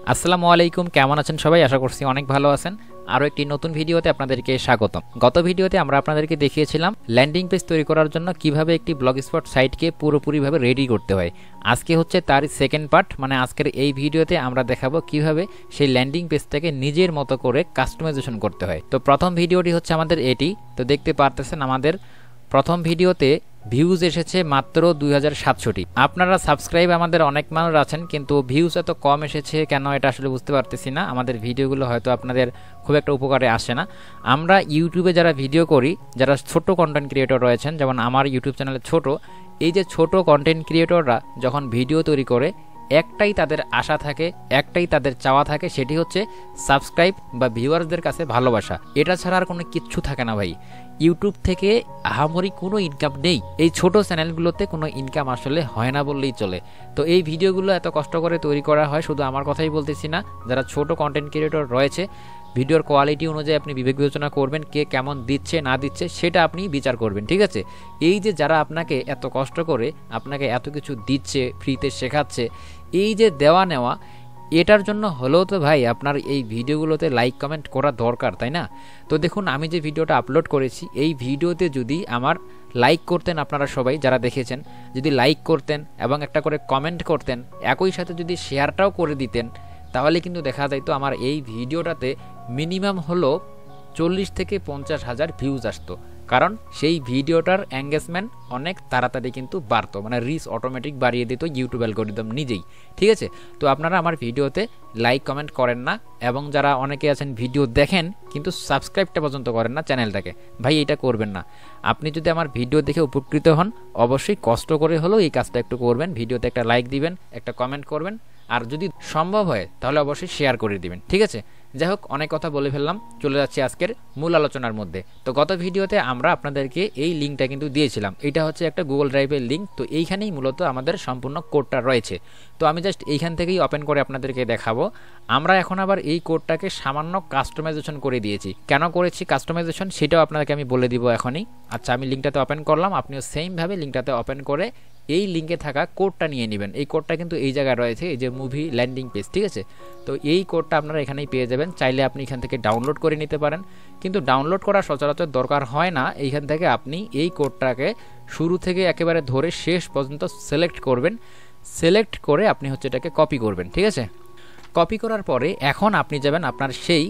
আসসালামু আলাইকুম, কেমন আছেন সবাই? আশা করছি অনেক ভালো আছেন। আরও একটি নতুন ভিডিওতে আপনাদেরকে স্বাগতম। গত ভিডিওতে আমরা আপনাদেরকে দেখিয়েছিলাম ল্যান্ডিং পেজ তৈরি করার জন্য কিভাবে একটি ব্লগ স্পট সাইটকে পুরোপুরিভাবে রেডি করতে হয়। আজকে হচ্ছে তার সেকেন্ড পার্ট, মানে আজকের এই ভিডিওতে আমরা দেখাবো কিভাবে সেই ল্যান্ডিং পেজটাকে নিজের মতো করে কাস্টমাইজেশন করতে হয়। তো প্রথম ভিডিওটি হচ্ছে আমাদের এটি। তো দেখতে পারতেছেন আমাদের প্রথম ভিডিওতে ভিউজ এসেছে মাত্র 2700টি। আপনারা সাবস্ক্রাইব আমাদের অনেক মানুষ আছেন, কিন্তু ভিউজ এত কম এসেছে কেন এটা আসলে বুঝতে পারতেছি না। আমাদের ভিডিওগুলো হয়তো আপনাদের খুব একটা উপকারে আসে না। আমরা ইউটিউবে যারা ভিডিও করি, যারা ছোট কন্টেন্ট ক্রিয়েটর রয়েছেন, যেমন আমার ইউটিউব চ্যানেলে ছোট, এই যে ছোট কন্টেন্ট ক্রিয়েটররা যখন ভিডিও তৈরি করে একটাই তাদের আশা থাকে, একটাই তাদের চাওয়া থাকে, সেটি হচ্ছে সাবস্ক্রাইব বা ভিউয়ার্সদের কাছে ভালোবাসা। এটা ছাড়া আর কোনো কিচ্ছু থাকে না ভাই। ইউটিউব থেকে আহামরি কোনো ইনকাম নেই, এই ছোট চ্যানেলগুলোতে কোনো ইনকাম আসলে হয় না বললেই চলে। তো এই ভিডিওগুলো এত কষ্ট করে তৈরি করা হয়, শুধু আমার কথাই বলতেছি না, যারা ছোট কন্টেন্ট ক্রিয়েটর রয়েছে ভিডিওর কোয়ালিটি অনুযায়ী আপনি বিবেক বিবেচনা করবেন, কে কেমন দিচ্ছে না দিচ্ছে সেটা আপনি বিচার করবেন, ঠিক আছে? এই যে যারা আপনাকে এত কষ্ট করে আপনাকে এত কিছু দিচ্ছে, ফ্রিতে শেখাচ্ছে, এই যে দেওয়া নেওয়া, এটার জন্য হলেও তো ভাই আপনার এই ভিডিওগুলোতে লাইক কমেন্ট করা দরকার, তাই না? তো দেখুন, আমি যে ভিডিওটা আপলোড করেছি এই ভিডিওতে যদি আমার লাইক করতেন, আপনারা সবাই যারা দেখেছেন যদি লাইক করতেন এবং একটা করে কমেন্ট করতেন, একই সাথে যদি শেয়ারটাও করে দিতেন, তাহলে কিন্তু দেখা যাইতো আমার এই ভিডিওটাতে মিনিমাম হলো 40 থেকে 50 হাজার ভিউজ আসতো। কারণ সেই ভিডিওটার এঙ্গেজমেন্ট অনেক তাড়াতাড়ি কিন্তু বাড়তো, মানে রিচ অটোমেটিক বাড়িয়ে দিত ইউটিউব অ্যালগরিদম নিজেই, ঠিক আছে? তো আপনারা আমার ভিডিওতে লাইক কমেন্ট করেন না, এবং যারা অনেকে আছেন ভিডিও দেখেন কিন্তু সাবস্ক্রাইবটা পর্যন্ত করেন না চ্যানেলটাকে, ভাই এটা করবেন না। আপনি যদি আমার ভিডিও দেখে উপকৃত হন, অবশ্যই কষ্ট করে হলেও এই কাজটা একটু করবেন, ভিডিওতে একটা লাইক দিবেন, একটা কমেন্ট করবেন, আর যদি সম্ভব হয় তাহলে অবশ্যই শেয়ার করে দিবেন, ঠিক আছে? যাই হোক, অনেক কথা বলে ফেললাম, চলে যাচ্ছি আজকের মূল আলোচনার মধ্যে। তো গত ভিডিওতে আমরা আপনাদেরকে এই লিঙ্কটা কিন্তু দিয়েছিলাম, এটা হচ্ছে একটা গুগল ড্রাইভের লিঙ্ক। তো এইখানেই মূলত আমাদের সম্পূর্ণ কোডটা রয়েছে। তো আমি জাস্ট এইখান থেকেই ওপেন করে আপনাদেরকে দেখাবো। আমরা এখন আবার এই কোডটাকে সামান্য কাস্টমাইজেশন করে দিয়েছি। কেন করেছি কাস্টমাইজেশন সেটাও আপনাদেরকে আমি বলে দিব এখনই। আচ্ছা, আমি লিঙ্কটাতে ওপেন করলাম, আপনিও সেমভাবে লিঙ্কটাতে ওপেন করে এই লিঙ্কে থাকা কোডটা নিয়ে নেবেন। এই কোডটা কিন্তু এই জায়গায় রয়েছে, এই যে মুভি ল্যান্ডিং পেজ, ঠিক আছে? তো এই কোডটা আপনারা এখানেই পেয়ে যাবেন, চাইলে আপনি এখান থেকে ডাউনলোড করে নিতে পারেন, কিন্তু ডাউনলোড করা সচরাচর দরকার হয় না। এইখান থেকে আপনি এই কোডটাকে শুরু থেকে একেবারে ধরে শেষ পর্যন্ত সিলেক্ট করবেন, সিলেক্ট করে আপনি হচ্ছে এটাকে কপি করবেন, ঠিক আছে? কপি করার পরে এখন আপনি যাবেন আপনার সেই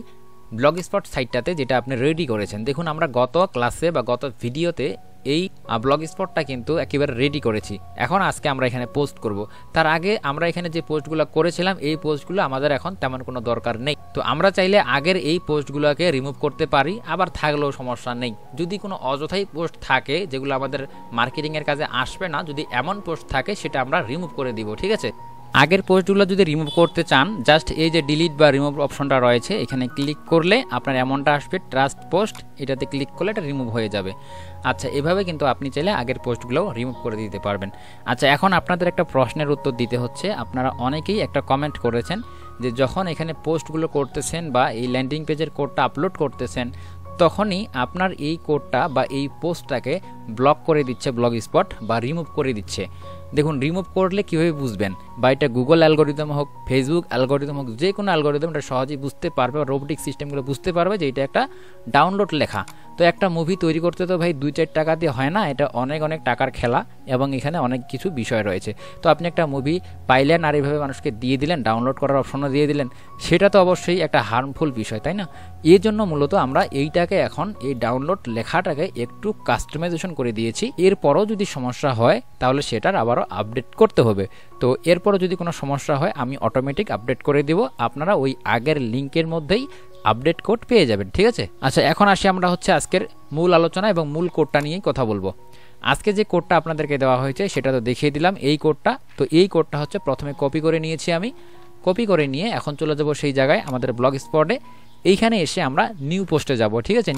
ব্লগ স্পট সাইটটাতে যেটা আপনি রেডি করেছেন। দেখুন, আমরা গত ক্লাসে বা গত ভিডিওতে এই ব্লগ স্পটটা কিন্তু একেবারে রেডি করেছি। এখন আজকে আমরা এখানে পোস্ট করব। তার আগে আমরা এখানে যে পোস্টগুলো করেছিলাম এই পোস্টগুলো আমাদের এখন তেমন কোনো দরকার নেই। তো আমরা চাইলে আগের এই পোস্টগুলোকে রিমুভ করতে পারি, আবার থাকলেও সমস্যা নেই। যদি কোনো অযথাই পোস্ট থাকে যেগুলো আমাদের মার্কেটিংয়ের কাজে আসবে না, যদি এমন পোস্ট থাকে সেটা আমরা রিমুভ করে দিব, ঠিক আছে? আগের পোস্টগুলো যদি রিমুভ করতে চান, জাস্ট এই যে ডিলিট বা রিমুভ অপশনটা রয়েছে এখানে ক্লিক করলে আপনার এমনটা আসবে, ট্রাস্ট পোস্ট, এটাতে ক্লিক করলে এটা রিমুভ হয়ে যাবে। আচ্ছা, এভাবে কিন্তু আপনি চাইলে আগের পোস্টগুলো রিমুভ করে দিতে পারবেন। আচ্ছা, এখন আপনাদের একটা প্রশ্নের উত্তর দিতে হচ্ছে। আপনারা অনেকেই একটা কমেন্ট করেছেন যে যখন এখানে পোস্টগুলো করতেছেন বা এই ল্যান্ডিং পেজের কোডটা আপলোড করতেছেন, তখনই আপনার এই কোডটা বা এই পোস্টটাকে ব্লক করে দিচ্ছে ব্লগ স্পট বা রিমুভ করে দিচ্ছে। দেখুন, রিমুভ করলে কীভাবে বুঝবেন? বা এটা গুগল অ্যালগোরিদম হোক, ফেসবুক অ্যালগোরিদম হোক, যে কোনো অ্যালগোরিদম এটা সহজেই বুঝতে পারবে, বা রোবোটিক সিস্টেমগুলো বুঝতে পারবে যে এটা একটা ডাউনলোড লেখা। তো একটা মুভি তৈরি করতে তো ভাই 2-4 টাকা দিয়ে হয় না, এটা অনেক অনেক টাকার খেলা, এবং এখানে অনেক কিছু বিষয় রয়েছে। তো আপনি একটা মুভি পাইলেন আর এইভাবে মানুষকে দিয়ে দিলেন, ডাউনলোড করার অপশনও দিয়ে দিলেন, সেটা তো অবশ্যই একটা হার্মফুল বিষয়, তাই না? এই জন্য মূলত আমরা এইটাকে এখন এই ডাউনলোড লেখাটাকে একটু কাস্টমাইজেশন করে দিয়েছি। এরপরও যদি সমস্যা হয় তাহলে সেটার আবারও আপডেট করতে হবে। তো এরপরও যদি কোনো সমস্যা হয় আমি অটোমেটিক আপডেট করে দিব, আপনারা ওই আগের লিঙ্কের মধ্যেই আপডেট কোড পেয়ে যাবেন, ঠিক আছে? আচ্ছা, এখন আসি আমরা হচ্ছে আজকের মূল আলোচনা এবং মূল কোডটা নিয়েই কথা বলবো। আজকে যে কোডটা আপনাদেরকে দেওয়া হয়েছে সেটা তো দেখিয়ে দিলাম, এই কোডটা। তো এই কোডটা হচ্ছে প্রথমে কপি করে নিয়েছি আমি, কপি করে নিয়ে এখন চলে যাব সেই জায়গায় আমাদের ব্লগ স্পটে। এইখানে এসে আমরা নিউ পোস্টে যাব, ঠিক আছে?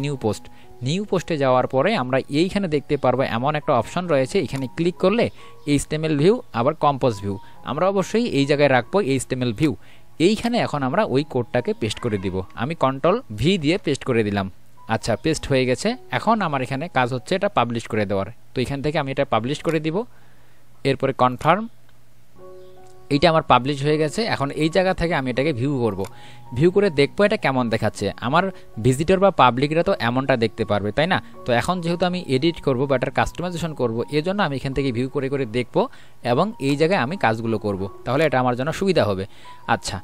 নিউ পোস্টে যাওয়ার পরে আমরা এইখানে দেখতে পারবো এমন একটা অপশন রয়েছে, এখানে ক্লিক করলে এইচটিএমএল ভিউ আবার কম্পোজ ভিউ, আমরা অবশ্যই এই জায়গায় রাখবো এইচটিএমএল ভিউ। এইখানে এখন আমরা ওই কোডটাকে পেস্ট করে দিব। আমি কন্ট্রোল ভি দিয়ে পেস্ট করে দিলাম। আচ্ছা, পেস্ট হয়ে গেছে। এখন আমার এখানে কাজ হচ্ছে এটা পাবলিশ করে দেওয়ার। তো এখান থেকে আমি এটা পাবলিশ করে দিব, এরপরে কনফার্ম, এইটা আমার পাবলিশ হয়ে গেছে। এখন এই জায়গা থেকে আমি এটাকে ভিউ করব, ভিউ করে দেখবো এটা কেমন দেখাচ্ছে। আমার ভিজিটর বা পাবলিকরা তো এমনটা দেখতে পারবে, তাই না? তো এখন যেহেতু আমি এডিট করব বা এটার কাস্টমাইজেশন করব, এজন্য আমি এখান থেকে ভিউ করে করে দেখবো এবং এই জায়গায় আমি কাজগুলো করব, তাহলে এটা আমার জন্য সুবিধা হবে। আচ্ছা,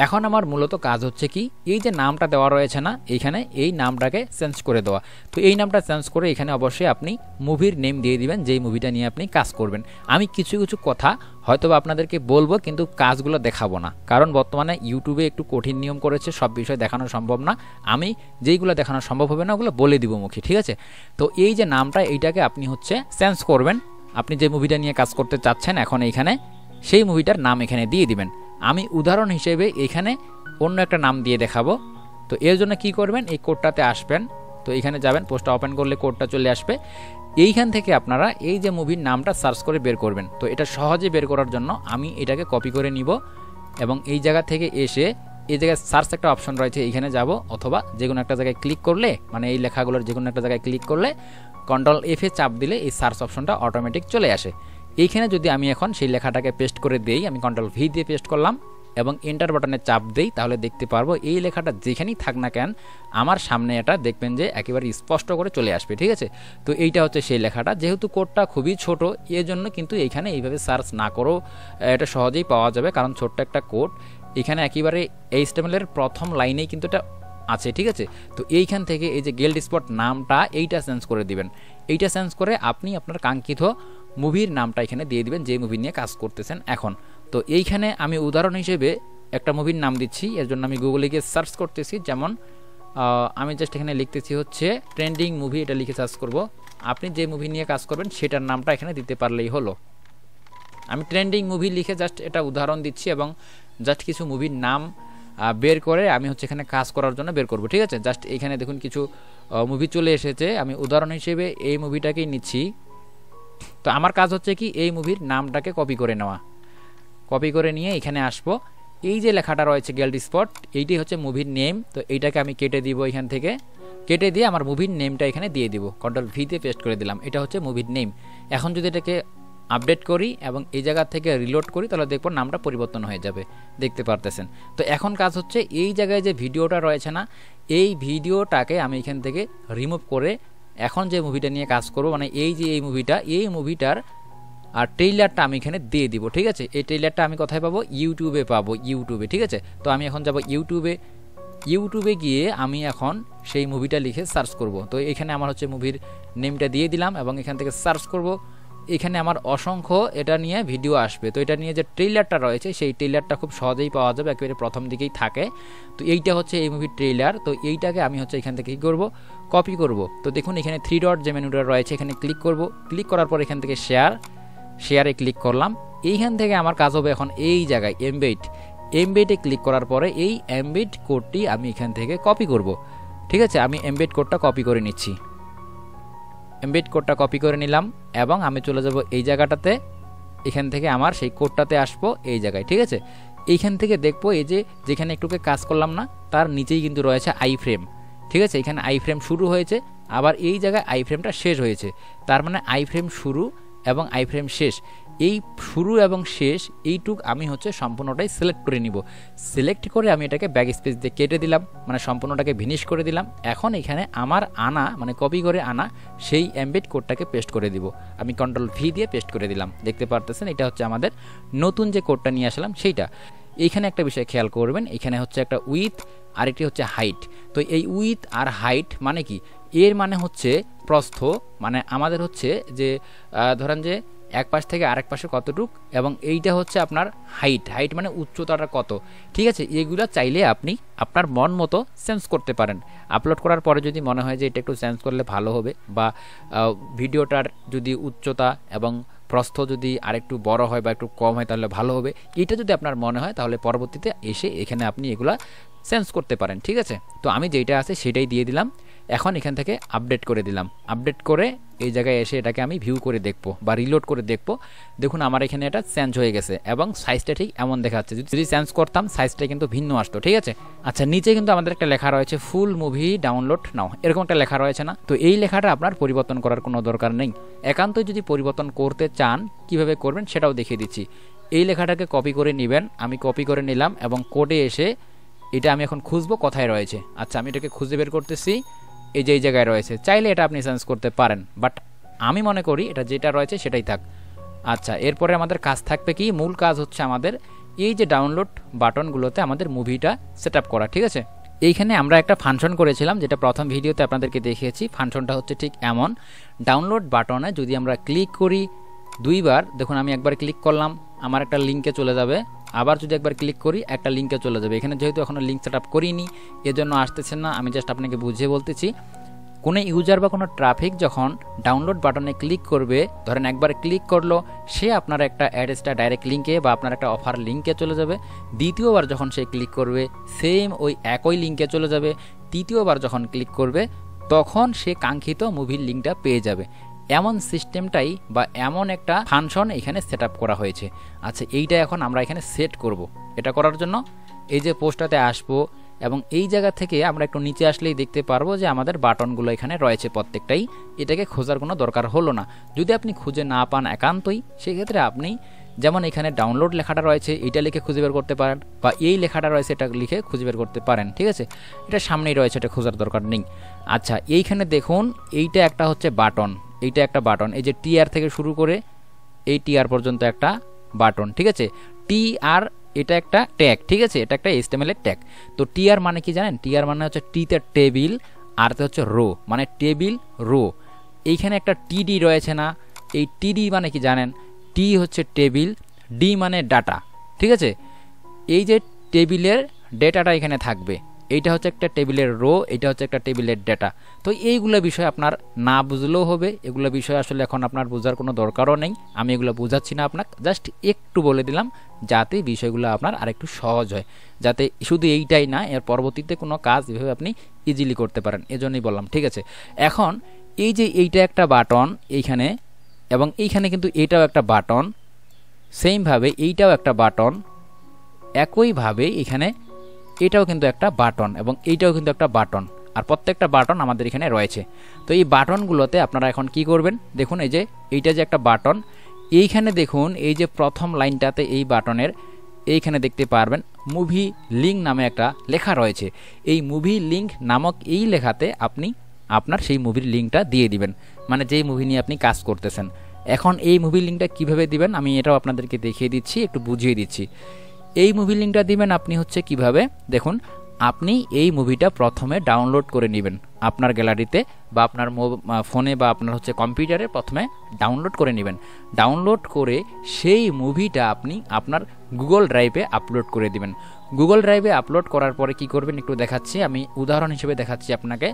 এখন আমার মূলত কাজ হচ্ছে কি, এই যে নামটা দেওয়া রয়েছে না এইখানে, এই নামটাকে চেঞ্জ করে দেওয়া। তো এই নামটা চেঞ্জ করে এখানে অবশ্যই আপনি মুভির নেম দিয়ে দিবেন, যেই মুভিটা নিয়ে আপনি কাজ করবেন। আমি কিছু কিছু কথা হয়তো আপনাদেরকে বলবো, কিন্তু কাজগুলো দেখাবো না, কারণ বর্তমানে ইউটিউবে একটু কঠিন নিয়ম করেছে, সব বিষয় দেখানো সম্ভব না। আমি যেইগুলো দেখানো সম্ভব হবে না ওগুলো বলে দিব মুখে, ঠিক আছে? তো এই যে নামটা, এইটাকে আপনি হচ্ছে চেঞ্জ করবেন। আপনি যে মুভিটা নিয়ে কাজ করতে চাচ্ছেন এখন এইখানে, সেই মুভিটার নাম এখানে দিয়ে দিবেন। আমি উদাহরণ হিসেবে এখানে অন্য একটা নাম দিয়ে দেখাবো। তো এর জন্য কি করবেন, এই কোডটাতে আসবেন, তো এখানে যাবেন, পোস্টটা ওপেন করলে কোডটা চলে আসবে। এইখান থেকে আপনারা এই যে মুভির নামটা সার্চ করে বের করবেন। তো এটা সহজে বের করার জন্য আমি এটাকে কপি করে নিব এবং এই জায়গা থেকে এসে এই জায়গায় সার্চ একটা অপশন রয়েছে, এইখানে যাব, অথবা যে কোনো একটা জায়গায় ক্লিক করলে, মানে এই লেখাগুলোর যে কোনো একটা জায়গায় ক্লিক করলে কন্ট্রোল এফ এ চাপ দিলে এই সার্চ অপশনটা অটোমেটিক চলে আসে। এইখানে যদি আমি এখন সেই লেখাটাকে পেস্ট করে দেই, আমি কন্ট্রোল ভি দিয়ে পেস্ট করলাম এবং এন্টার বাটনে চাপ দেই, তাহলে দেখতে পারবো এই লেখাটা যেখানেই থাক না কেন আমার সামনে এটা দেখবেন যে একেবারে স্পষ্ট করে চলে আসবে, ঠিক আছে? তো এইটা হচ্ছে সেই লেখাটা। যেহেতু কোডটা খুবই ছোট, এর জন্য কিন্তু এইখানে এইভাবে সার্চ না করেও এটা সহজেই পাওয়া যাবে, কারণ ছোট্ট একটা কোড। এখানে একেবারে HTML এর প্রথম লাইনেই কিন্তু এটা আছে, ঠিক আছে? তো এইখান থেকে এই যে গিল্ড স্পট নামটা, এইটা চেঞ্জ করে দিবেন। এইটা চেঞ্জ করে আপনি আপনার কাঙ্ক্ষিত মুভির নামটা এখানে দিয়ে দিবেন, যে মুভি নিয়ে কাজ করতেছেন এখন। তো এইখানে আমি উদাহরণ হিসেবে একটা মুভির নাম দিচ্ছি, এর জন্য আমি গুগলে গিয়ে সার্চ করতেছি। যেমন আমি জাস্ট এখানে লিখতেছি হচ্ছে ট্রেন্ডিং মুভি, এটা লিখে সার্চ করব। আপনি যে মুভি নিয়ে কাজ করবেন সেটার নামটা এখানে দিতে পারলেই হলো। আমি ট্রেন্ডিং মুভি লিখে জাস্ট এটা উদাহরণ দিচ্ছি এবং জাস্ট কিছু মুভির নাম বের করে আমি হচ্ছে এখানে কাজ করার জন্য বের করব, ঠিক আছে? জাস্ট এখানে দেখুন কিছু মুভি চলে এসেছে, আমি উদাহরণ হিসেবে এই মুভিটাকেই নিচ্ছি। তো আমার কাজ হচ্ছে কি, এই মুভির নামটাকে কপি করে নেওয়া। কপি করে নিয়ে এখানে আসবো, এই যে লেখাটা রয়েছে গিল্ড স্পট, এইটাই হচ্ছে মুভির নেম। তো এইটাকে আমি কেটে দিব, এখান থেকে কেটে দিয়ে আমার মুভির নেমটা এখানে দিয়ে দিব, কন্ট্রোল ভি তে পেস্ট করে দিলাম। এটা হচ্ছে মুভির নেম। এখন যদি এটাকে আপডেট করি এবং এই জায়গা থেকে রিলোড করি, তাহলে দেখবো নামটা পরিবর্তন হয়ে যাবে, দেখতে পারতেছেন। তো এখন কাজ হচ্ছে এই জায়গায় যে ভিডিওটা রয়েছে না, এই ভিডিওটাকে আমি এখান থেকে রিমুভ করে এখন যে মুভিটা নিয়ে কাজ করব, মানে এই যে এই মুভিটার আর ট্রেইলারটা আমি এখানে দিয়ে দিব, ঠিক আছে? এই ট্রেইলারটা আমি কোথায় পাবো? ইউটিউবে পাবো, ইউটিউবে, ঠিক আছে? তো আমি এখন যাব ইউটিউবে গিয়ে আমি এখন সেই মুভিটা লিখে সার্চ করব। তো এখানে আমার হচ্ছে মুভির নেমটা দিয়ে দিলাম এবং এখান থেকে সার্চ করব। এখানে আমার অসংখ্য এটা নিয়ে ভিডিও আসবে। তো এটা নিয়ে যে ট্রেইলারটা রয়েছে, সেই ট্রেইলারটা খুব সহজেই পাওয়া যাবে, একেবারে প্রথম দিকেই থাকে। তো এইটা হচ্ছে এই মুভির ট্রেইলার। তো এইটাকে আমি হচ্ছে এখান থেকে কী করবো? কপি করব। তো দেখুন এখানে 3 ডট যে মেনুটা রয়েছে, এখানে ক্লিক করব। ক্লিক করার পর এখান থেকে শেয়ারে ক্লিক করলাম। এইখান থেকে আমার কাজ হবে এখন এই জায়গায় এমবেডে ক্লিক করার পরে এই এমবেড কোডটি আমি এখান থেকে কপি করব, ঠিক আছে? আমি এমবেড কোডটা কপি করে নিচ্ছি। এমবেড কোডটা কপি করে নিলাম এবং আমি চলে যাব এই জায়গাটাতে। এখান থেকে আমার সেই কোডটাতে আসবো এই জায়গায়, ঠিক আছে? এইখান থেকে দেখবো এই যে যেখানে একটুকে কাজ করলাম না, তার নিচেই কিন্তু রয়েছে আই ফ্রেম, ঠিক আছে? এখানে আই ফ্রেম শুরু হয়েছে, আবার এই জায়গায় আই ফ্রেমটা শেষ হয়েছে। তার মানে আই ফ্রেম শুরু এবং আই ফ্রেম শেষ, এই শুরু এবং শেষ এইটুক আমি হচ্ছে সম্পূর্ণটাই সিলেক্ট করে নিব। সিলেক্ট করে আমি এটাকে ব্যাক স্পেস দিয়ে কেটে দিলাম, মানে সম্পূর্ণটাকে ভিনিশ করে দিলাম। এখন এখানে আমার আনা, মানে কপি করে আনা সেই এমবেড কোডটাকে পেস্ট করে দিব। আমি কন্ট্রোল ভি দিয়ে পেস্ট করে দিলাম, দেখতে পারতেছেন এটা হচ্ছে আমাদের নতুন যে কোডটা নিয়ে আসলাম সেইটা। এইখানে একটা বিষয় খেয়াল করবেন, এখানে হচ্ছে একটা উইথ আর একটি হচ্ছে হাইট। তো এই উইথ আর হাইট মানে কি? এর মানে হচ্ছে প্রস্থ, মানে আমাদের হচ্ছে যে ধরেন যে এক পাশ থেকে আরেক পাশে কতটুক, এবং এইটা হচ্ছে আপনার হাইট মানে উচ্চতাটা কত, ঠিক আছে? এগুলো চাইলে আপনি আপনার মন মতো চেঞ্জ করতে পারেন। আপলোড করার পরে যদি মনে হয় যে এটা একটু চেঞ্জ করলে ভালো হবে, বা ভিডিওটার যদি উচ্চতা এবং প্রস্থ যদি আরেকটু বড় হয় বা একটু কম হয় তাহলে ভালো হবে, এটা যদি আপনার মনে হয় তাহলে পরবর্তীতে এসে এখানে আপনি এগুলা চেঞ্জ করতে পারেন, ঠিক আছে? তো আমি যেটা আছে সেটাই দিয়ে দিলাম। এখন এখান থেকে আপডেট করে দিলাম। আপডেট করে এই জায়গায় এসে এটাকে আমি ভিউ করে দেখবো বা রিলোড করে দেখবো। দেখুন আমার এখানে এটা চেঞ্জ হয়ে গেছে এবং সাইজটা ঠিক এমন দেখাচ্ছে। যদি চেঞ্জ করতাম সাইজটা কিন্তু ভিন্ন আসতো, ঠিক আছে? আচ্ছা, নিচে কিন্তু আমাদের একটা লেখা রয়েছে ফুল মুভি ডাউনলোড নাও, এরকম একটা লেখা রয়েছে না? তো এই লেখাটা আপনার পরিবর্তন করার কোনো দরকার নেই। একান্তই যদি পরিবর্তন করতে চান কিভাবে করবেন সেটাও দেখিয়ে দিচ্ছি। এই লেখাটাকে কপি করে নেবেন, আমি কপি করে নিলাম এবং কোডে এসে এটা আমি এখন খুঁজবো কোথায় রয়েছে। আচ্ছা আমি এটাকে খুঁজে বের করতেছি, এই যে এই জায়গায় রয়েছে। চাইলে এটা আপনি চেঞ্জ করতে পারেন, বাট আমি মনে করি এটা যেটা রয়েছে সেটাই থাক। আচ্ছা এরপরে আমাদের কাজ থাকবে কি, মূল কাজ হচ্ছে আমাদের এই যে ডাউনলোড বাটনগুলোতে আমাদের মুভিটা সেট আপ করা, ঠিক আছে। এইখানে আমরা একটা ফাংশন করেছিলাম যেটা প্রথম ভিডিওতে আপনাদেরকে দেখিয়েছি। ফাংশনটা হচ্ছে ঠিক এমন, ডাউনলোড বাটনে যদি আমরা ক্লিক করি দুইবার, দেখুন আমি একবার ক্লিক করলাম আমার একটা লিঙ্কে চলে যাবে, আবার যদি একবার ক্লিক করি একটা লিঙ্কে চলে যাবে। এখানে যেহেতু এখনও লিঙ্ক সেট আপ করিনি এজন্য আসতেছেন না, আমি জাস্ট আপনাকে বুঝিয়ে বলতেছি। কোনো ইউজার বা কোনো ট্রাফিক যখন ডাউনলোড বাটনে ক্লিক করবে, ধরেন একবার ক্লিক করলো, সে আপনার একটা অ্যাড্রেসটা ডাইরেক্ট লিঙ্কে বা আপনার একটা অফার লিঙ্কে চলে যাবে। দ্বিতীয়বার যখন সে ক্লিক করবে সেম ওই একই লিঙ্কে চলে যাবে। তৃতীয়বার যখন ক্লিক করবে তখন সে কাঙ্ক্ষিত মুভির লিঙ্কটা পেয়ে যাবে। এমন সিস্টেমটাই বা এমন একটা ফাংশন এখানে সেট আপ করা হয়েছে। আচ্ছা এইটা এখন আমরা এখানে সেট করব। এটা করার জন্য এই যে পোস্টটাতে আসবো এবং এই জায়গা থেকে আমরা একটু নিচে আসলেই দেখতে পারবো যে আমাদের বাটনগুলো এখানে রয়েছে প্রত্যেকটাই। এটাকে খোঁজার কোনো দরকার হলো না। যদি আপনি খুঁজে না পান একান্তই, সেক্ষেত্রে আপনি যেমন এখানে ডাউনলোড লেখাটা রয়েছে এটা লিখে খুঁজে বের করতে পারেন, বা এই লেখাটা রয়েছে এটা লিখে খুঁজে বের করতে পারেন, ঠিক আছে। এটা সামনেই রয়েছে, এটা খোঁজার দরকার নেই। আচ্ছা এইখানে দেখুন এইটা একটা হচ্ছে বাটন, এইটা একটা বাটন, এই যে টিআর থেকে শুরু করে এই টিআর পর্যন্ত একটা বাটন, ঠিক আছে। টিআর এটা একটা ট্যাগ, ঠিক আছে, এটা একটা HTML এর ট্যাগ। তো টিআর মানে কি জানেন? টিআর মানে হচ্ছে টিতে টেবিল, আর তে হচ্ছে রো, মানে টেবিল রো। এইখানে একটা টিডি রয়েছে না, এই টিডি মানে কি জানেন? টি হচ্ছে টেবিল, ডি মানে ডাটা, ঠিক আছে। এই যে টেবিলের ডেটাটা এখানে থাকবে, এইটা হচ্ছে একটা টেবিলের রো, এটা হচ্ছে একটা টেবিলের ডেটা। তো এইগুলো বিষয় আপনার না বুঝলেও হবে, এগুলো বিষয় আসলে এখন আপনার বোঝার কোনো দরকারও নেই। আমি এগুলো বোঝাচ্ছি না আপনাকে, জাস্ট একটু বলে দিলাম যাতে বিষয়গুলো আপনার আরেকটু সহজ হয়, যাতে শুধু এইটাই না এর পরবর্তীতে কোনো কাজ এভাবে আপনি ইজিলি করতে পারেন, এজন্যই বললাম, ঠিক আছে। এখন এই যে এইটা একটা বাটন এইখানে, এবং এইখানে কিন্তু এটাও একটা বাটন, সেমভাবে এইটাও একটা বাটন, একইভাবে এখানে এটাও কিন্তু একটা বাটন এবং এইটাও কিন্তু একটা বাটন, আর প্রত্যেকটা বাটন আমাদের এখানে রয়েছে। তো এই বাটনগুলোতে আপনারা এখন কি করবেন, দেখুন এই যে এইটা যে একটা বাটন, এইখানে দেখুন এই যে প্রথম লাইনটাতে এই বাটনের এইখানে দেখতে পারবেন মুভি লিঙ্ক নামে একটা লেখা রয়েছে। এই মুভি লিঙ্ক নামক এই লেখাতে আপনি আপনার সেই মুভির লিঙ্কটা দিয়ে দিবেন, মানে যেই মুভি নিয়ে আপনি কাজ করতেছেন। এখন এই মুভি লিঙ্কটা কিভাবে দিবেন আমি এটাও আপনাদেরকে দেখিয়ে দিচ্ছি, একটু বুঝিয়ে দিচ্ছি। এই মুভি লিঙ্কটা দিবেন আপনি হচ্ছে কিভাবে, দেখুন আপনি এই মুভিটা প্রথমে ডাউনলোড করে নেবেন আপনার গ্যালারিতে বা আপনার ফোনে বা আপনার হচ্ছে কম্পিউটারে, প্রথমে ডাউনলোড করে নেবেন। ডাউনলোড করে সেই মুভিটা আপনি আপনার গুগল ড্রাইভে আপলোড করে দিবেন। গুগল ড্রাইভে আপলোড করার পরে কি করবেন একটু দেখাচ্ছি, আমি উদাহরণ হিসেবে দেখাচ্ছি আপনাকে।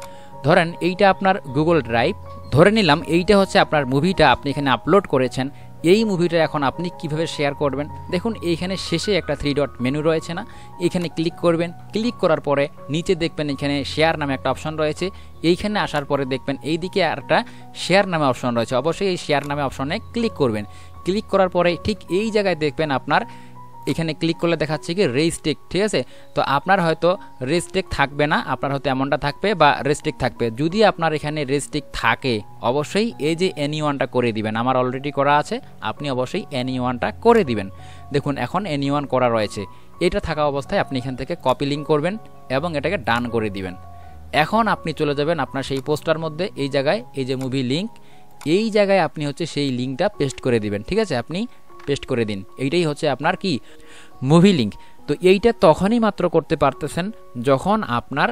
ধরেন এইটা আপনার গুগল ড্রাইভ, ধরে নিলাম এইটা হচ্ছে আপনার মুভিটা আপনি এখানে আপলোড করেছেন। এই মুভিটা এখন আপনি কিভাবে শেয়ার করবেন, দেখুন এইখানে শেষে একটা 3 ডট মেনু রয়েছে না, এখানে ক্লিক করবেন। ক্লিক করার পরে নিচে দেখবেন এখানে শেয়ার নামে একটা অপশন রয়েছে। এইখানে আসার পরে দেখবেন এইদিকে একটা শেয়ার নামে অপশন রয়েছে, অবশ্যই এই শেয়ার নামে অপশনে ক্লিক করবেন। ক্লিক করার পরে ঠিক এই জায়গায় দেখবেন আপনার এখানে ক্লিক করলে দেখাচ্ছে কি রেস্ট্রিক্ট, ঠিক আছে। তো আপনার হয়তো রেস্ট্রিক্ট থাকবে না, আপনার হয়তো এমনটা থাকবে বা রেস্ট্রিক্ট থাকবে। যদি আপনার এখানে রেস্ট্রিক্ট থাকে অবশ্যই এই যে NE1টা করে দিবেন, আমার অলরেডি করা আছে, আপনি অবশ্যই NE1টা করে দিবেন। দেখুন এখন NE1 করা রয়েছে, এটা থাকা অবস্থায় আপনি এখান থেকে কপি লিঙ্ক করবেন এবং এটাকে ডান করে দিবেন। এখন আপনি চলে যাবেন আপনার সেই পোস্টার মধ্যে, এই জায়গায় এই যে মুভি লিঙ্ক, এই জায়গায় আপনি হচ্ছে সেই লিঙ্কটা পেস্ট করে দিবেন, ঠিক আছে। আপনি পেস্ট করে দিন, এইটাই হচ্ছে আপনার কি মুভি লিঙ্ক। তো এইটা তখনই মাত্র করতে পারতেছেন যখন আপনার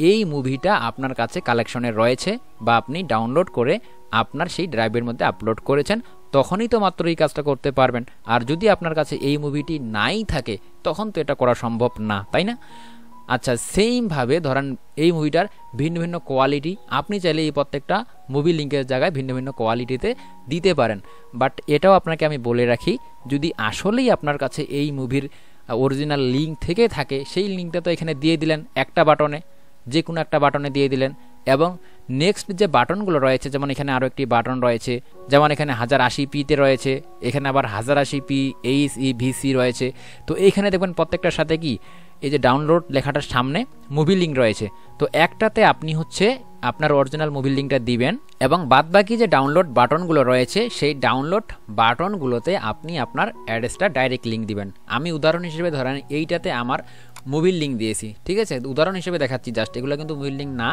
এই মুভিটা আপনার কাছে কালেকশনে রয়েছে বা আপনি ডাউনলোড করে আপনার সেই ড্রাইভের মধ্যে আপলোড করেছেন, তখনই তো মাত্র এই কাজটা করতে পারবেন। আর যদি আপনার কাছে এই মুভিটি নাই থাকে তখন তো এটা করা সম্ভব না, তাই না? আচ্ছা সেমভাবে ধরেন এই মুভিটার ভিন্ন ভিন্ন কোয়ালিটি, আপনি চাইলে এই প্রত্যেকটা মুভি লিঙ্কের জায়গায় ভিন্ন ভিন্ন কোয়ালিটিতে দিতে পারেন। বাট এটাও আপনাকে আমি বলে রাখি, যদি আসলেই আপনার কাছে এই মুভির অরিজিনাল লিঙ্ক থেকে থাকে, সেই লিঙ্কটা তো এখানে দিয়ে দিলেন একটা বাটনে, যে কোনো একটা বাটনে দিয়ে দিলেন। এবং নেক্সট যে বাটনগুলো রয়েছে, যেমন এখানে আরও একটি বাটন রয়েছে, যেমন এখানে 1080p-তে রয়েছে, এখানে আবার 1080p HEVC রয়েছে। তো এইখানে দেখবেন প্রত্যেকটার সাথে কি এই যে ডাউনলোড লেখাটার সামনে মুভি লিঙ্ক রয়েছে। তো একটাতে আপনি হচ্ছে আপনার অরিজিনাল মুভির লিঙ্কটা দিবেন এবং বাদবাকি যে ডাউনলোড বাটনগুলো রয়েছে সেই ডাউনলোড বাটনগুলোতে আপনি আপনার অ্যাড্রেসটা ডাইরেক্ট লিঙ্ক দিবেন। আমি উদাহরণ হিসেবে ধরেন এইটাতে আমার মুভির লিঙ্ক দিয়েছি, ঠিক আছে, উদাহরণ হিসেবে দেখাচ্ছি জাস্ট, এগুলো কিন্তু মুভির লিঙ্ক না,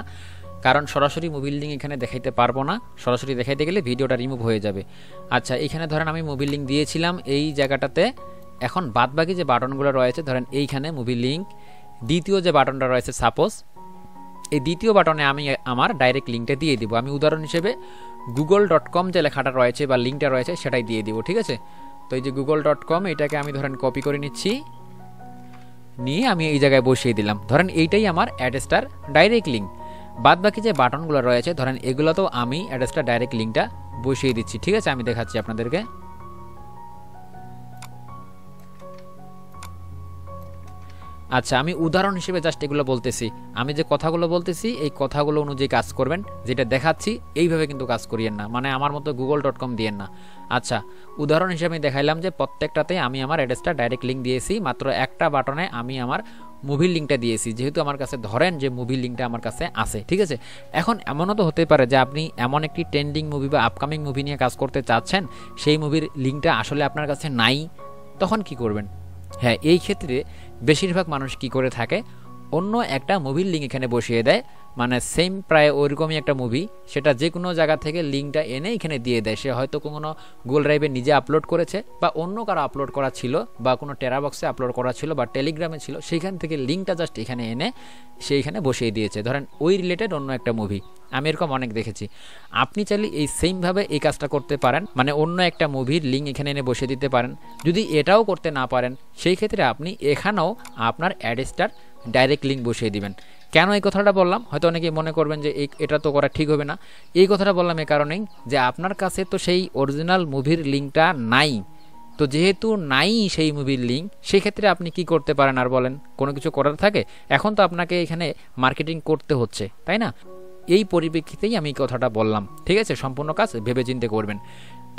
কারণ সরাসরি মুভির লিঙ্ক এখানে দেখাইতে পারবো না, সরাসরি দেখাইতে গেলে ভিডিওটা রিমুভ হয়ে যাবে। আচ্ছা, এখানে ধরেন আমি মুভির লিঙ্ক দিয়েছিলাম এই জায়গাটাতে। এখন বাদবাকি যে বাটনগুলো রয়েছে ধরেন এইখানে মুভির লিঙ্ক, দ্বিতীয় যে বাটনটা রয়েছে সাপোজ এই দ্বিতীয় বাটনে আমি আমার ডাইরেক্ট লিঙ্কটা দিয়ে দিব। আমি উদাহরণ হিসেবে google.com যে লেখাটা রয়েছে বা লিঙ্কটা রয়েছে সেটাই দিয়ে দিব, ঠিক আছে। তো এই যে google.com এটাকে আমি ধরেন কপি করে নিচ্ছি, নিয়ে আমি এই জায়গায় বসিয়ে দিলাম। ধরেন এইটাই আমার অ্যাড্রেসটার ডাইরেক্ট লিঙ্ক। বাদবাকি যে বাটনগুলো রয়েছে ধরেন এগুলো তো আমি অ্যাড্রেসটা ডাইরেক্ট লিঙ্কটা বসিয়ে দিচ্ছি, ঠিক আছে। আমি দেখাচ্ছি আপনাদেরকে। আচ্ছা, আমি উদাহরণ হিসেবে জাস্ট এগুলো বলতেছি, আমি যে কথাগুলো বলতেছি এই কথাগুলো অনুযায়ী কাজ করবেন, যেটা দেখাচ্ছি এইভাবে কিন্তু কাজ করিয়েন না, মানে আমার মতো google.com দিয়েন না। আচ্ছা, উদাহরণ হিসেবে আমি দেখাইলাম যে প্রত্যেকটাতে আমি আমার অ্যাড্রেসটা ডাইরেক্ট লিঙ্ক দিয়েছি, মাত্র একটা বাটনে আমি আমার মুভির লিঙ্কটা দিয়েছি, যেহেতু আমার কাছে ধরেন যে মুভির লিঙ্কটা আমার কাছে আছে, ঠিক আছে। এখন এমনও তো হতে পারে যে আপনি এমন একটি ট্রেন্ডিং মুভি বা আপকামিং মুভি নিয়ে কাজ করতে চাচ্ছেন, সেই মুভির লিঙ্কটা আসলে আপনার কাছে নাই, তখন কি করবেন? হ্যাঁ, এই ক্ষেত্রে বেশিরভাগ মানুষ কি করে থাকে, অন্য একটা মুভির লিঙ্ক এখানে বসিয়ে দেয়, মানে সেম প্রায় ওইরকমই একটা মুভি, সেটা যে কোনো জায়গা থেকে লিঙ্কটা এনে এখানে দিয়ে দেয়। সে হয়তো কোনো গুগল ড্রাইভে নিজে আপলোড করেছে বা অন্য কারো আপলোড করা ছিল বা কোনো টেরাবক্সে আপলোড করা ছিল বা টেলিগ্রামে ছিল, সেইখান থেকে লিঙ্কটা জাস্ট এখানে এনে সেইখানে বসিয়ে দিয়েছে, ধরেন ওই রিলেটেড অন্য একটা মুভি। আমি এরকম অনেক দেখেছি। আপনি চাইলে এই সেমভাবে এই কাজটা করতে পারেন, মানে অন্য একটা মুভির লিঙ্ক এখানে এনে বসিয়ে দিতে পারেন। যদি এটাও করতে না পারেন সেই ক্ষেত্রে আপনি এখানেও আপনার অ্যাড্রেসটার ডাইরেক্ট লিঙ্ক বসিয়ে দিবেন। কেন এই কথাটা বললাম, হয়তো অনেকে মনে করবেন যে এটা তো করা ঠিক হবে না। এই কথাটা বললাম এই কারণেই যে আপনার কাছে তো সেই অরিজিনাল মুভির লিঙ্কটা নাই, তো যেহেতু নাই সেই মুভির লিঙ্ক, সেই ক্ষেত্রে আপনি কি করতে পারেন আর বলেন? কোনো কিছু করার থাকে? এখন তো আপনাকে এখানে মার্কেটিং করতে হচ্ছে, তাই না? এই পরিপ্রেক্ষিতেই আমি এই কথাটা বললাম, ঠিক আছে। সম্পূর্ণ কাজ ভেবেচিন্তে করবেন।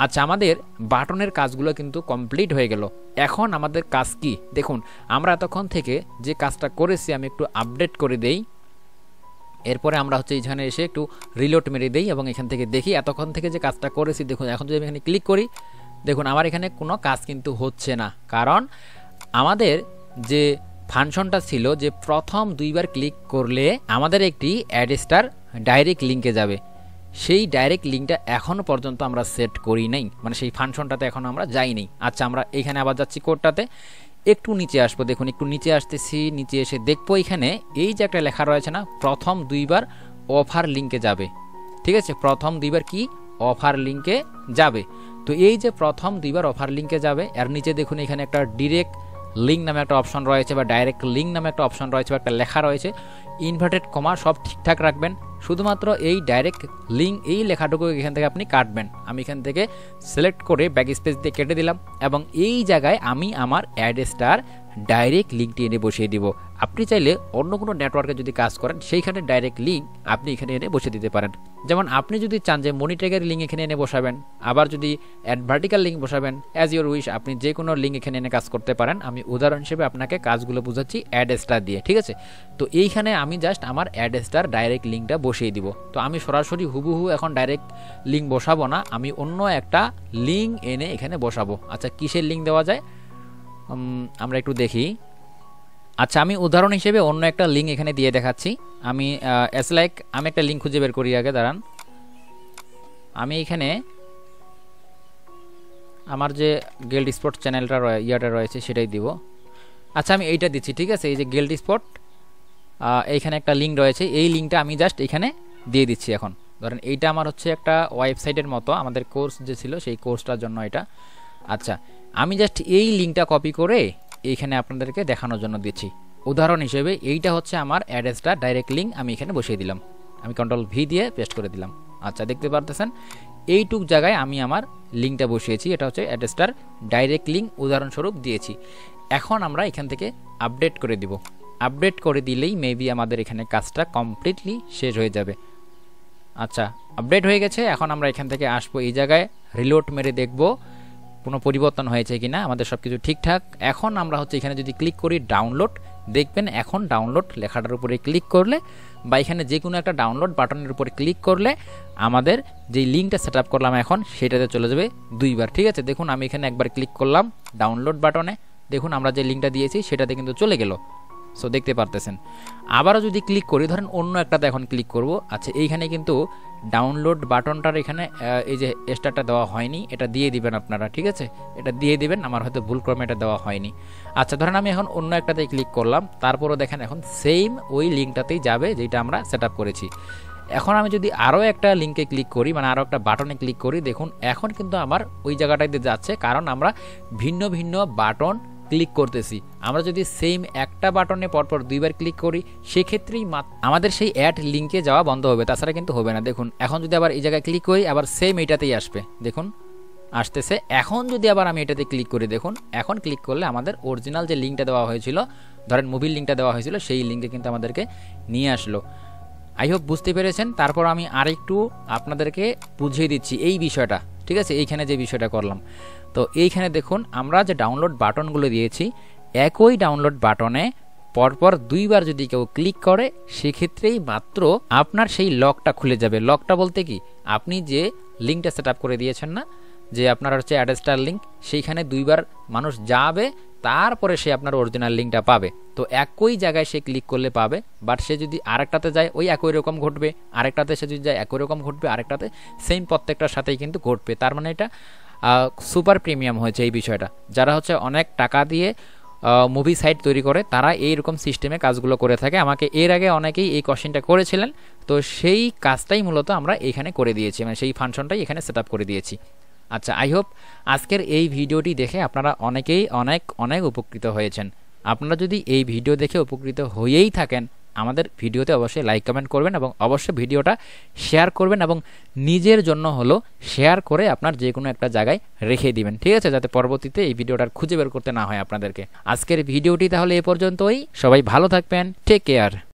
আচ্ছা, আমাদের বাটনের কাজগুলো কিন্তু কমপ্লিট হয়ে গেল। এখন আমাদের কাজ কি দেখুন, আমরা এতক্ষণ থেকে যে কাজটা করেছি আমি একটু আপডেট করে দেই, এরপরে আমরা হচ্ছে এইখানে এসে একটু রিলোড মেরে দেই এবং এখান থেকে দেখি এতক্ষণ থেকে যে কাজটা করেছি। দেখুন, এখন যদি আমি এখানে ক্লিক করি, দেখুন আমার এখানে কোনো কাজ কিন্তু হচ্ছে না, কারণ আমাদের যে ফাংশনটা ছিল যে প্রথম দুইবার ক্লিক করলে আমাদের একটি অ্যাড্রেসটার ডাইরেক্ট লিঙ্কে যাবে, সেই ডাইরেক্ট লিঙ্কটা এখনও পর্যন্ত আমরা সেট করি নাই, মানে সেই ফাংশনটাতে এখন আমরা যাইনি। আচ্ছা, আমরা এখানে আবার যাচ্ছি কোডটাতে, একটু নিচে আসবো। দেখুন একটু নিচে আসতেছি, নিচে এসে দেখবো এখানে এই যে একটা লেখা রয়েছে না, প্রথম দুইবার অফার লিঙ্কে যাবে, ঠিক আছে। প্রথম দুইবার কি অফার লিঙ্কে যাবে, তো এই যে প্রথম দুইবার অফার লিঙ্কে যাবে, এর নিচে দেখুন এখানে একটা ডিরেক্ট লিঙ্ক নামে একটা অপশন রয়েছে বা ডাইরেক্ট লিঙ্ক নামে একটা অপশন রয়েছে বা একটা লেখা রয়েছে, ইনভার্টেড কমা সব ঠিকঠাক রাখবেন, শুধুমাত্র এই ডাইরেক্ট লিঙ্ক এই লেখাটুকু এখান থেকে আপনি কাটবেন। আমি এখান থেকে সিলেক্ট করে ব্যাক স্পেস দিয়ে কেটে দিলাম এবং এই জায়গায় আমি আমার অ্যাড্রেসটার ডাইরেক্ট লিঙ্কটি এনে বসিয়ে দিব। আপনি চাইলে অন্য কোনো নেটওয়ার্কে যদি কাজ করেন সেইখানে ডাইরেক্ট লিঙ্ক আপনি এখানে এনে বসিয়ে দিতে পারেন। যেমন আপনি যদি চান যে মনি ট্যাগের লিঙ্ক এখানে এনে বসাবেন, আবার যদি ভার্টিক্যাল লিঙ্ক বসাবেন, অ্যাজ ইউর উইশ, আপনি যে কোনো লিঙ্ক এখানে এনে কাজ করতে পারেন। আমি উদাহরণ হিসেবে আপনাকে কাজগুলো বুঝাচ্ছি অ্যাড্রেসটা দিয়ে, ঠিক আছে। তো এইখানে আমি জাস্ট আমার অ্যাড্রেসটার ডাইরেক্ট লিঙ্কটা বসিয়ে দিব। তো আমি সরাসরি হুবহু এখন ডাইরেক্ট লিঙ্ক বসাবো না, আমি অন্য একটা লিঙ্ক এনে এখানে বসাবো। আচ্ছা, কিসের লিঙ্ক দেওয়া যায় আমরা একটু দেখি। আচ্ছা, আমি উদাহরণ হিসেবে অন্য একটা লিঙ্ক এখানে দিয়ে দেখাচ্ছি। আমি আমি একটা লিঙ্ক খুঁজে বের করি আগে, দাঁড়ান। আমি এখানে আমার যে গিল্ড স্পোর্ট চ্যানেলটা ইয়াটা রয়েছে সেটাই দিব। আচ্ছা, আমি এইটা দিচ্ছি, ঠিক আছে। এই যে গিল্ড স্পোর্ট, এইখানে একটা লিঙ্ক রয়েছে, এই লিঙ্কটা আমি জাস্ট এখানে দিয়ে দিচ্ছি। এখন ধরেন এইটা আমার হচ্ছে একটা ওয়েবসাইটের মতো, আমাদের কোর্স যে ছিল সেই কোর্সটার জন্য এটা। আচ্ছা, আমি জাস্ট এই লিঙ্কটা কপি করে এইখানে আপনাদেরকে দেখানোর জন্য দিচ্ছি উদাহরণ হিসেবে। এইটা হচ্ছে আমার অ্যাড্রেসটা ডাইরেক্ট লিঙ্ক, আমি এখানে বসিয়ে দিলাম। আমি কন্ট্রোল ভি দিয়ে পেস্ট করে দিলাম। আচ্ছা, দেখতে পারতেছেন এইটুক জায়গায় আমি আমার লিঙ্কটা বসিয়েছি, এটা হচ্ছে অ্যাড্রেসটার ডাইরেক্ট লিঙ্ক উদাহরণস্বরূপ দিয়েছি। এখন আমরা এখান থেকে আপডেট করে দিব। আপডেট করে দিলেই মেবি আমাদের এখানে কাজটা কমপ্লিটলি শেষ হয়ে যাবে। আচ্ছা, আপডেট হয়ে গেছে। এখন আমরা এখান থেকে আসবো, এই জায়গায় রিলোড মেরে দেখব কোনো পরিবর্তন হয়েছে কিনা, আমাদের সব কিছু ঠিকঠাক। এখন আমরা হচ্ছে এখানে যদি ক্লিক করি ডাউনলোড, দেখবেন এখন ডাউনলোড লেখাটার উপরে ক্লিক করলে বা এখানে যে কোনো একটা ডাউনলোড বাটনের উপরে ক্লিক করলে আমাদের যেই লিঙ্কটা সেট আপ করলাম এখন সেটাতে চলে যাবে 2 বার। ঠিক আছে, দেখুন আমি এখানে একবার ক্লিক করলাম ডাউনলোড বাটনে, দেখুন আমরা যে লিঙ্কটা দিয়েছি সেটাতে কিন্তু চলে গেল। সো দেখতে পারতেছেন। আবারও যদি ক্লিক করি, ধরেন অন্য একটাতে এখন ক্লিক করব। আচ্ছা, এইখানে কিন্তু ডাউনলোড বাটনটার এখানে এই যে স্টারটা দেওয়া হয়নি, এটা দিয়ে দিবেন আপনারা। ঠিক আছে, এটা দিয়ে দিবেন, আমার হয়তো ভুলক্রমে এটা দেওয়া হয়নি। আচ্ছা, ধরেন আমি এখন অন্য একটাতে ক্লিক করলাম, তারপরও দেখেন এখন সেম ওই লিঙ্কটাতেই যাবে যেটা আমরা সেট আপ করেছি। এখন আমি যদি আরও একটা লিঙ্কে ক্লিক করি, মানে আরও একটা বাটনে ক্লিক করি, দেখুন এখন কিন্তু আমার ওই জায়গাটাতে যাচ্ছে, কারণ আমরা ভিন্ন ভিন্ন বাটন ক্লিক করতেছি। আমরা যদি সেম একটা বাটনে পরপর 2 বার ক্লিক করি, সেক্ষেত্রেই আমাদের সেই অ্যাড লিঙ্কে যাওয়া বন্ধ হবে, তাছাড়া কিন্তু হবে না। দেখুন এখন যদি আবার এই জায়গায় ক্লিক করি, আবার সেম এইটাতেই আসবে, দেখুন আসতেছে। এখন যদি আবার আমি এটাতে ক্লিক করি, দেখুন এখন ক্লিক করলে আমাদের অরিজিনাল যে লিঙ্কটা দেওয়া হয়েছিল, ধরেন মুভির লিঙ্কটা দেওয়া হয়েছিল, সেই লিঙ্কে কিন্তু আমাদেরকে নিয়ে আসলো। আই হোপ বুঝতে পেরেছেন। তারপর আমি আরেকটু আপনাদেরকে বুঝিয়ে দিচ্ছি এই বিষয়টা। ঠিক আছে, এইখানে যে বিষয়টা করলাম, তো এইখানে দেখুন আমরা যে ডাউনলোড বাটনগুলো দিয়েছি, একই ডাউনলোড বাটনে পরপর 2 বার যদি কেউ ক্লিক করে, সেক্ষেত্রেই মাত্র আপনার সেই লকটা খুলে যাবে। লকটা বলতে কি, আপনি যে লিঙ্কটা সেট আপ করে দিয়েছেন না, যে আপনার হচ্ছে অ্যাডস্টার লিঙ্ক, সেইখানে 2 বার মানুষ যাবে, তারপরে সে আপনার অরিজিনাল লিঙ্কটা পাবে। তো একই জায়গায় সে ক্লিক করলে পাবে, বাট সে যদি আরেকটাতে যায় ওই একই রকম ঘটবে, আরেকটাতে সে যদি যায় একই রকম ঘটবে, আরেকটাতে সেম প্রত্যেকটার সাথেই কিন্তু ঘটবে। তার মানে এটা সুপার প্রিমিয়াম হয়েছে এই বিষয়টা। যারা হচ্ছে অনেক টাকা দিয়ে মুভি সাইট তৈরি করে, তারা এইরকম সিস্টেমে কাজগুলো করে থাকে। আমাকে এর আগে অনেকেই এই কোশ্চেনটা করেছিলেন, তো সেই কাজটাই মূলত আমরা এখানে করে দিয়েছি, মানে সেই ফাংশনটাই এখানে সেট আপ করে দিয়েছি। আচ্ছা, আই হোপ আজকের এই ভিডিওটি দেখে আপনারা অনেকেই অনেক উপকৃত হয়েছেন। আপনারা যদি এই ভিডিও দেখে উপকৃত হয়েই থাকেন, আমাদের ভিডিওতে অবশ্যই লাইক কমেন্ট করবেন এবং অবশ্যই ভিডিওটা শেয়ার করবেন, এবং নিজের জন্য হলো শেয়ার করে আপনার যে কোনো একটা জায়গায় রেখে দিবেন। ঠিক আছে, যাতে পরবর্তীতে এই ভিডিওটার খুঁজে বের করতে না হয় আপনাদেরকে। আজকের ভিডিওটি তাহলে এ পর্যন্তই। সবাই ভালো থাকবেন, টেক কেয়ার।